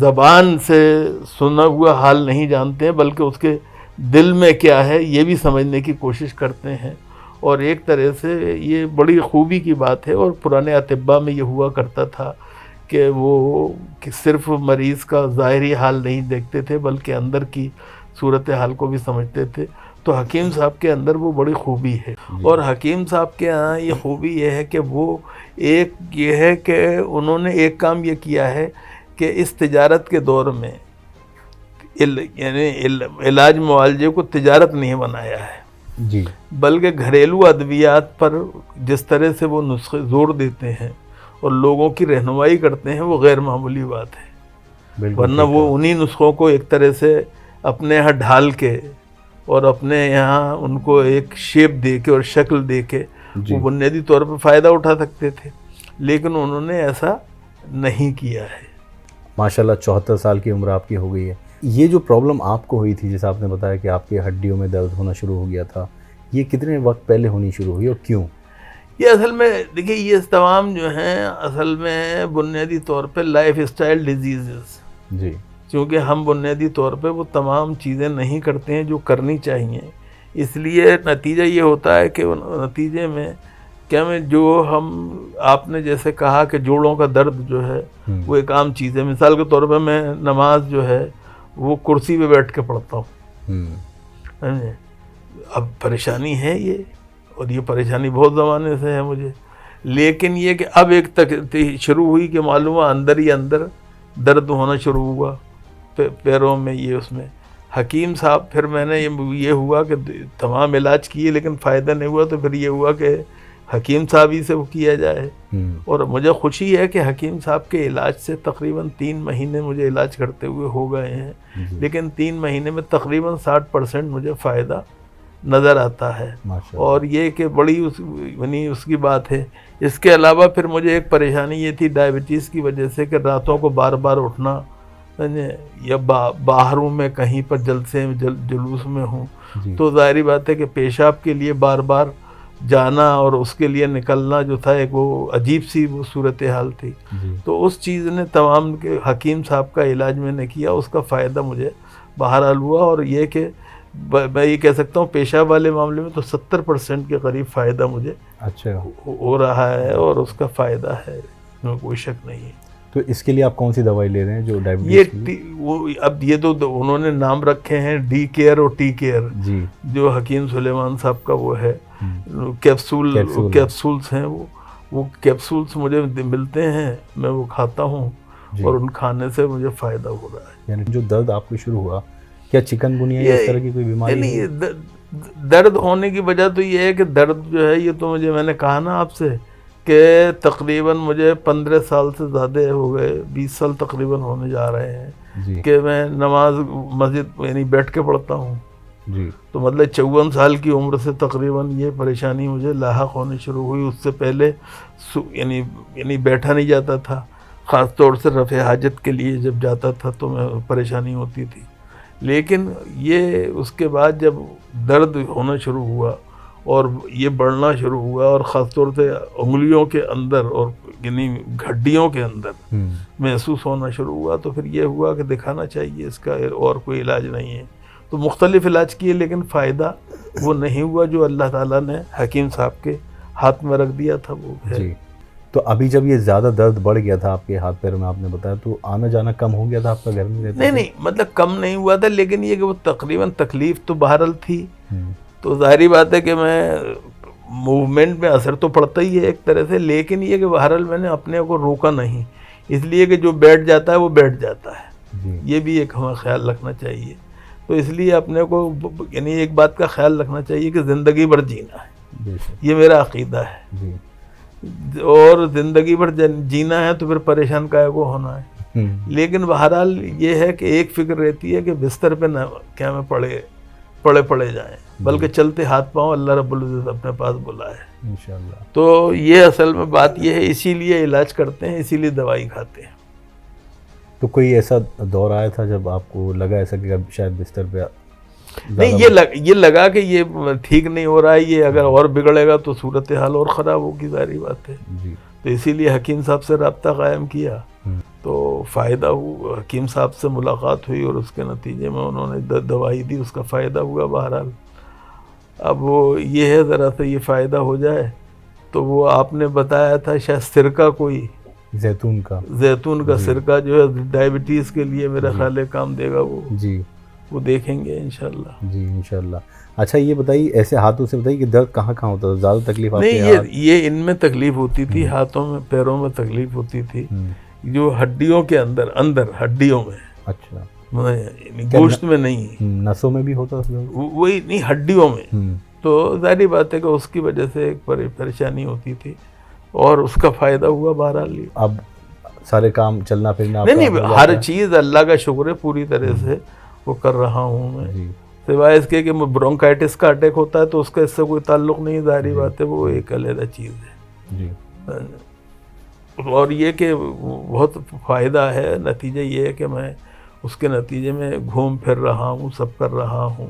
زبان سے سنا ہوا حال نہیں جانتے ہیں، بلکہ اس کے دل میں کیا ہے یہ بھی سمجھنے کی کوشش کرتے ہیں. اور ایک طرح سے یہ بڑی خوبی کی بات ہے. اور پرانے اطباء میں یہ ہوا کرتا تھا کہ وہ صرف مریض کا ظاہری حال نہیں دیکھتے تھے بلکہ اندر کی صورت حال کو بھی سمجھتے تھے. تو حکیم صاحب کے اندر وہ بڑی خوبی ہے. اور حکیم صاحب کے ہاں یہ خوبی یہ ہے کہ وہ ایک یہ ہے کہ انہوں نے ایک کام یہ کیا ہے کہ اس تجارت کے دور میں یعنی علاج معالجے کو تجارت نہیں بنایا ہے جی، بلکہ گھریلو ادویات پر جس طرح سے وہ نسخے زور دیتے ہیں اور لوگوں کی رہنمائی کرتے ہیں وہ غیر معمولی بات ہے. بالکل. ورنہ وہ انہی نسخوں کو ایک طرح سے اپنے یہاں ڈھال کے اور اپنے یہاں ان کو ایک شیپ دے کے اور شکل دے کے وہ بنیادی طور پر فائدہ اٹھا سکتے تھے، لیکن انہوں نے ایسا نہیں کیا ہے. ماشاءاللہ 74 سال کی عمر آپ کی ہو گئی ہے. یہ جو پرابلم آپ کو ہوئی تھی، جیسا آپ نے بتایا کہ آپ کی ہڈیوں میں درد ہونا شروع ہو گیا تھا، یہ کتنے وقت پہلے ہونی شروع ہوئی اور کیوں؟ یہ اصل میں دیکھیے یہ تمام جو ہیں اصل میں بنیادی طور پہ لائف اسٹائل ڈیزیزز، جی، کیونکہ ہم بنیادی طور پہ وہ تمام چیزیں نہیں کرتے ہیں جو کرنی چاہیے. اس لیے نتیجہ یہ ہوتا ہے کہ نتیجے میں کیا میں جو ہم آپ نے جیسے کہا کہ جوڑوں کا درد جو ہے وہ ایک عام چیز ہے. مثال کے طور پہ میں نماز جو ہے وہ کرسی پہ بیٹھ کے پڑھتا ہوں. اب پریشانی ہے یہ، اور یہ پریشانی بہت زمانے سے ہے مجھے، لیکن یہ کہ اب ایک تک شروع ہوئی کہ معلوم ہے اندر ہی اندر درد ہونا شروع ہوا پیروں میں، یہ اس میں حکیم صاحب، پھر میں نے یہ ہوا کہ تمام علاج کیے لیکن فائدہ نہیں ہوا، تو پھر یہ ہوا کہ حکیم صاحب ہی سے وہ کیا جائے. اور مجھے خوشی ہے کہ حکیم صاحب کے علاج سے تقریباً 3 مہینے مجھے علاج کرتے ہوئے ہو گئے ہیں، لیکن 3 مہینے میں تقریباً 60% مجھے فائدہ نظر آتا ہے. اور یہ کہ بڑی اس کی بات ہے. اس کے علاوہ پھر مجھے ایک پریشانی یہ تھی ڈائبٹیز کی وجہ سے کہ راتوں کو بار بار اٹھنا، یا باہروں میں کہیں پر جلسے جلوس میں ہوں تو ظاہری بات ہے کہ پیشاب کے لیے بار بار جانا اور اس کے لیے نکلنا جو تھا ایک وہ عجیب سی وہ صورتحال تھی. تو اس چیز نے تمام کے حکیم صاحب کا علاج میں نے کیا، اس کا فائدہ مجھے بہرحال ہوا. اور یہ کہ میں یہ کہہ سکتا ہوں پیشاب والے معاملے میں تو 70% کے قریب فائدہ مجھے اچھا ہو رہا ہے، اور اس کا فائدہ ہے، اس میں کوئی شک نہیں ہے. تو اس کے لیے آپ کون سی دوائی لے رہے ہیں جو ڈائبٹیز؟ اب یہ تو انہوں نے نام رکھے ہیں ڈی کیئر اور ٹی کیئر، جو حکیم سلیمان صاحب کا وہ ہے کیپسولز ہیں. وہ کیپسولز مجھے ملتے ہیں، میں وہ کھاتا ہوں اور ان کھانے سے مجھے فائدہ ہو رہا ہے. یعنی جو درد آپ کو شروع ہوا، کیا چکن گنیا یا اس طرح کی کوئی بیماری؟ نہیں، درد ہونے کی وجہ تو یہ ہے کہ درد جو ہے یہ تو میں نے کہا نا آپ سے کہ تقریباً مجھے 15 سال سے زیادہ ہو گئے، 20 سال تقریباً ہونے جا رہے ہیں کہ میں نماز مسجد یعنی بیٹھ کے پڑھتا ہوں. تو مطلب 54 سال کی عمر سے تقریباً یہ پریشانی مجھے لاحق ہونے شروع ہوئی. اس سے پہلے یعنی بیٹھا نہیں جاتا تھا، خاص طور سے رفع حاجت کے لیے جب جاتا تھا تو میں پریشانی ہوتی تھی. لیکن یہ اس کے بعد جب درد ہونا شروع ہوا اور یہ بڑھنا شروع ہوا اور خاص طور سے انگلیوں کے اندر اور یعنی ہڈیوں کے اندر محسوس ہونا شروع ہوا، تو پھر یہ ہوا کہ دکھانا چاہیے، اس کا اور کوئی علاج نہیں ہے. تو مختلف علاج کیے لیکن فائدہ وہ نہیں ہوا جو اللہ تعالیٰ نے حکیم صاحب کے ہاتھ میں رکھ دیا تھا وہ ہے. تو ابھی جب یہ زیادہ درد بڑھ گیا تھا آپ کے ہاتھ پیروں میں، آپ نے بتایا تو آنا جانا کم ہو گیا تھا آپ کا گھر میں؟ نہیں مطلب کم نہیں ہوا تھا، لیکن یہ کہ وہ تقریباً تکلیف تو بہرحال تھی. تو ظاہری بات ہے کہ میں موومنٹ میں اثر تو پڑتا ہی ہے ایک طرح سے، لیکن یہ کہ بہرحال میں نے اپنے کو روکا نہیں، اس لیے کہ جو بیٹھ جاتا ہے وہ بیٹھ جاتا ہے. یہ بھی ایک ہمیں خیال رکھنا چاہیے. تو اس لیے اپنے کو یعنی ایک بات کا خیال رکھنا چاہیے کہ زندگی بھر جینا ہے، یہ میرا عقیدہ ہے. اور زندگی بھر جینا ہے تو پھر پریشان کائے کو ہونا ہے. لیکن بہرحال یہ ہے کہ ایک فکر رہتی ہے کہ بستر پہ نہ کیا میں پڑے جائیں، بلکہ چلتے ہاتھ پاؤں اللہ رب العزت اپنے پاس بلائے انشاءاللہ. تو یہ اصل میں بات یہ ہے، اسی لیے علاج کرتے ہیں، اسی لیے دوائی کھاتے ہیں. تو کوئی ایسا دور آیا تھا جب آپ کو لگا ایسا کہ شاید بستر پہ نہیں، یہ لگا کہ یہ ٹھیک نہیں ہو رہا ہے، یہ اگر اور بگڑے گا تو صورتحال اور خراب ہوگی، ظاہری بات ہے. تو اسی لیے حکیم صاحب سے رابطہ قائم کیا. تو فائدہ ہوا، حکیم صاحب سے ملاقات ہوئی اور اس کے نتیجے میں انہوں نے دوائی دی، اس کا فائدہ ہوا بہرحال. اب وہ یہ ہے ذرا سا یہ فائدہ ہو جائے تو وہ آپ نے بتایا تھا شاید سرکہ کوئی زیتون کا سرکہ جو ہے ڈائبٹیز کے لیے میرا خیال ہے کام دے گا. وہ دیکھیں گے انشاءاللہ. جی انشاءاللہ. اچھا یہ بتائیے ایسے ہاتھوں سے بتائیے کہ درد کہاں کہاں ہوتا تھا زیادہ تکلیف؟ نہیں یہ ان میں تکلیف ہوتی تھی، ہاتھوں میں پیروں میں تکلیف ہوتی تھی، جو ہڈیوں کے اندر ہڈیوں میں. اچھا گوشت میں نہیں، نسوں میں بھی ہوتا تھا؟ وہی نہیں، ہڈیوں میں. تو ظاہری بات ہے کہ اس کی وجہ سے ایک پریشانی ہوتی تھی اور اس کا فائدہ ہوا بہرحال. اب سارے کام چلنا پھرنا نہیں ہر چیز اللہ کا شکر ہے پوری طرح سے وہ کر رہا ہوں میں، سوائے اس کے کہ برونکائٹس کا اٹیک ہوتا ہے تو اس کا اس سے کوئی تعلق نہیں، ظاہری بات ہے وہ ایک علیحدہ چیز ہے. اور یہ کہ بہت فائدہ ہے، نتیجہ یہ ہے کہ میں اس کے نتیجے میں گھوم پھر رہا ہوں، سب کر رہا ہوں،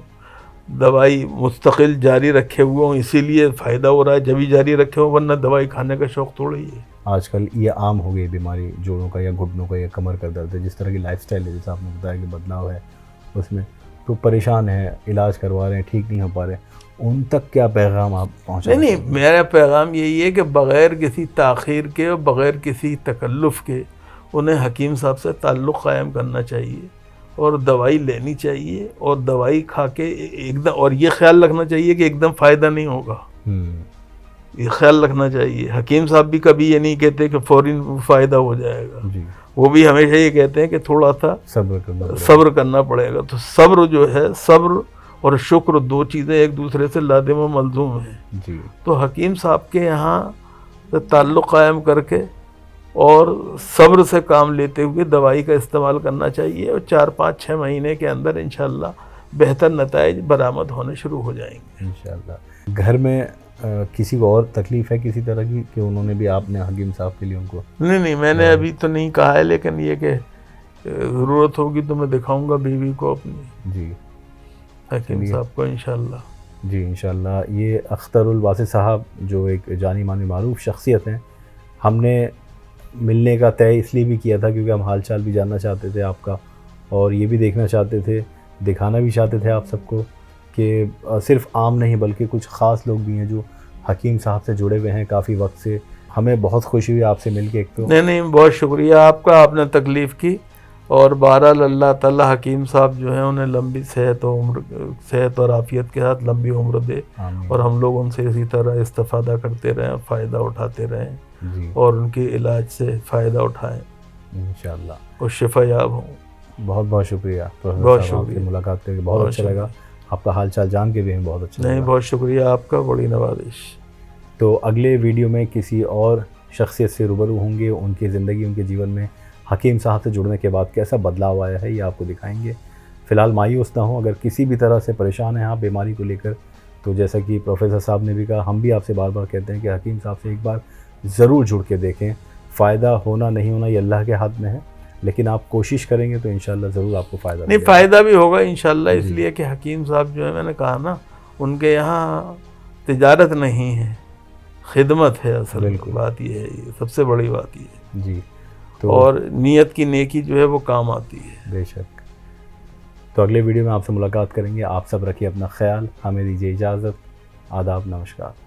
دوائی مستقل جاری رکھے ہوئے ہوں، اسی لیے فائدہ ہو رہا ہے جبھی جاری رکھے ہوں، ورنہ دوائی کھانے کا شوق تھوڑا ہی ہے. آج کل یہ عام ہو گئی بیماری جوڑوں کا یا گھٹنوں کا یا کمر کا درد ہے، جس طرح کی لائف سٹائل ہے جیسا آپ نے بتایا کہ بدلاؤ ہے اس میں، تو پریشان ہیں، علاج کروا رہے ہیں، ٹھیک نہیں ہو پا رہے، ان تک کیا پیغام آپ پہنچا؟ نہیں میرا پیغام یہی ہے کہ بغیر کسی تاخیر کے اور بغیر کسی تکلف کے انہیں حکیم صاحب سے تعلق قائم کرنا چاہیے اور دوائی لینی چاہیے، اور دوائی کھا کے ایک دم، اور یہ خیال رکھنا چاہیے کہ ایک دم فائدہ نہیں ہوگا، یہ خیال رکھنا چاہیے. حکیم صاحب بھی کبھی یہ نہیں کہتے کہ فوراً فائدہ ہو جائے گا، وہ بھی ہمیشہ یہ کہتے ہیں کہ تھوڑا سا صبر کرنا پڑے گا. تو صبر جو ہے، صبر اور شکر دو چیزیں ایک دوسرے سے لازم و ملزوم ہیں. تو حکیم صاحب کے یہاں تعلق قائم کر کے اور صبر سے کام لیتے ہوئے دوائی کا استعمال کرنا چاہیے، اور 4-5-6 مہینے کے اندر انشاءاللہ بہتر نتائج برآمد ہونے شروع ہو جائیں گے انشاءاللہ. گھر میں کسی کو اور تکلیف ہے کسی طرح کی کہ انہوں نے بھی آپ نے حکیم صاحب کے لیے ان کو؟ نہیں میں نے ابھی تو نہیں کہا ہے، لیکن یہ کہ ضرورت ہوگی تو میں دکھاؤں گا بیوی کو اپنی، حکیم صاحب کو انشاءاللہ. جی انشاءاللہ. یہ اختر الواسع صاحب جو ایک جانی مانی معروف شخصیت ہیں، ہم نے ملنے کا طے اس لیے بھی کیا تھا کیونکہ ہم حال چال بھی جاننا چاہتے تھے آپ کا، اور یہ بھی دیکھنا چاہتے تھے، دکھانا بھی چاہتے تھے آپ سب کو کہ صرف عام نہیں بلکہ کچھ خاص لوگ بھی ہیں جو حکیم صاحب سے جڑے ہوئے ہیں کافی وقت سے. ہمیں بہت خوشی ہوئی آپ سے مل کے. ایک تو نہیں بہت شکریہ آپ کا، آپ نے تکلیف کی، اور بہرحال اللہ تعالیٰ حکیم صاحب جو ہیں انہیں لمبی صحت اور عافیت کے ساتھ لمبی عمر دے، اور ہم لوگ ان سے اسی طرح استفادہ کرتے رہیں، فائدہ اٹھاتے رہیں، اور ان کے علاج سے فائدہ اٹھائیں انشاءاللہ، اور شفا یاب ہوں. بہت بہت شکریہ. بہت شکریہ، ملاقات کر کے بہت اچھا لگا، آپ کا حال چال جان کے بھی ہمیں بہت اچھا لگا. بہت شکریہ آپ کا، بڑی نوازش. تو اگلے ویڈیو میں کسی اور شخصیت سے روبرو ہوں گے، ان کی زندگی، ان کے جیون میں حکیم صاحب سے جڑنے کے بعد کیسا بدلاؤ آیا ہے یہ آپ کو دکھائیں گے. فی الحال مایوس نہ ہوں، اگر کسی بھی طرح سے پریشان ہیں آپ بیماری کو لے کر، تو جیسا کہ پروفیسر صاحب نے بھی کہا، ہم بھی آپ سے بار بار کہتے ہیں کہ حکیم صاحب سے ایک بار ضرور جڑ کے دیکھیں. فائدہ ہونا نہیں ہونا یہ اللہ کے ہاتھ میں ہے، لیکن آپ کوشش کریں گے تو انشاءاللہ ضرور آپ کو فائدہ نہیں فائدہ بھی ہوگا انشاءاللہ. اس لیے کہ حکیم صاحب جو ہے، میں نے کہا نا، ان کے یہاں تجارت نہیں ہے، خدمت ہے. اصل بات یہ ہے، یہ سب سے بڑی بات یہ ہے. جی. اور نیت کی نیکی جو ہے وہ کام آتی ہے. بے شک. تو اگلے ویڈیو میں آپ سے ملاقات کریں گے. آپ سب رکھیے اپنا خیال، ہمیں دیجیے اجازت. آداب، نمسکار.